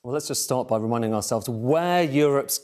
Well, let's just start by reminding ourselves where Europe's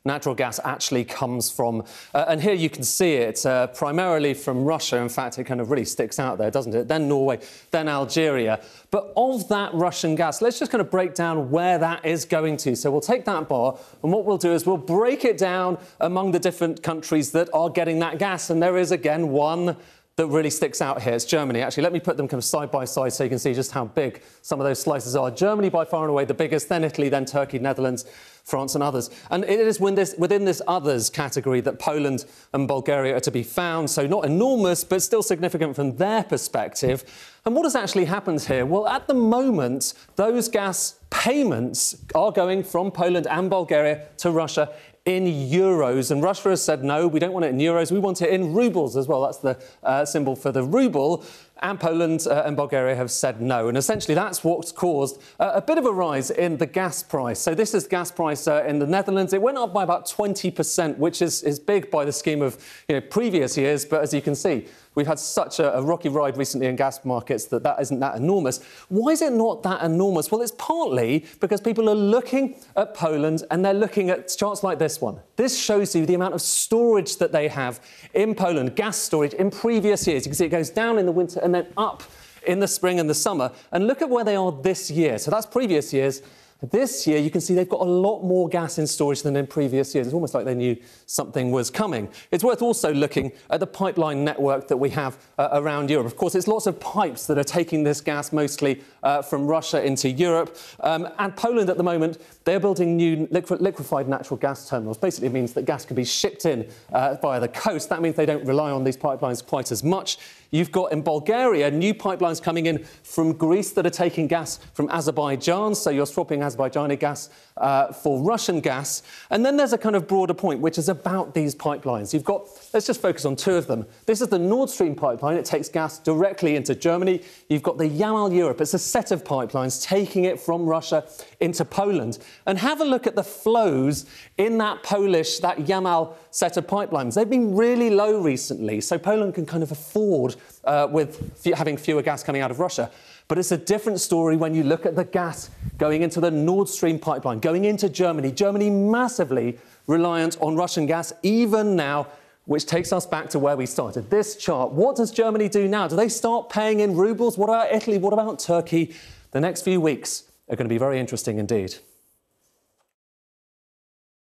natural gas actually comes from. And here you can see it primarily from Russia. In fact, it kind of really sticks out there, doesn't it? Then Norway, then Algeria. But of that Russian gas, let's just kind of break down where that is going to. So we'll take that bar, and what we'll do is we'll break it down among the different countries that are getting that gas. And there is, again, one that really sticks out here. It's Germany. Actually, let me put them kind of side by side so you can see just how big some of those slices are. Germany, by far and away, the biggest, then Italy, then Turkey, Netherlands, France and others. And it is within this others category that Poland and Bulgaria are to be found. So not enormous, but still significant from their perspective. And what has actually happened here? Well, at the moment, those gas payments are going from Poland and Bulgaria to Russia in euros, and Russia has said no, we don't want it in euros, we want it in rubles as well. That's the symbol for the ruble, and Poland and Bulgaria have said no, and essentially that's what's caused a bit of a rise in the gas price. So this is the gas price in the Netherlands. It went up by about 20%, which is big by the scheme of previous years, but as you can see, we've had such a rocky ride recently in gas markets that isn't that enormous. Why is it not that enormous? Well, it's partly because people are looking at Poland and they're looking at charts like this one. This shows you the amount of storage that they have in Poland, gas storage in previous years. You can see it goes down in the winter and then up in the spring and the summer. And look at where they are this year. So that's previous years. This year, you can see they've got a lot more gas in storage than in previous years. It's almost like they knew something was coming. It's worth also looking at the pipeline network that we have around Europe. Of course, it's lots of pipes that are taking this gas mostly from Russia into Europe. And Poland, at the moment, they're building new liquefied natural gas terminals. Basically, it means that gas can be shipped in via the coast. That means they don't rely on these pipelines quite as much. You've got, in Bulgaria, new pipelines coming in from Greece that are taking gas from Azerbaijan, so you're swapping Azerbaijani gas for Russian gas. And then there's a kind of broader point, which is about these pipelines. You've got, let's just focus on two of them. This is the Nord Stream pipeline. It takes gas directly into Germany. You've got the Yamal Europe. It's a set of pipelines taking it from Russia into Poland. And have a look at the flows in that Yamal set of pipelines. They've been really low recently, so Poland can kind of afford with having fewer gas coming out of Russia. But it's a different story when you look at the gas going into the Nord Stream pipeline, going into Germany. Germany massively reliant on Russian gas, even now, which takes us back to where we started. This chart, what does Germany do now? Do they start paying in rubles? What about Italy? What about Turkey? The next few weeks are going to be very interesting indeed.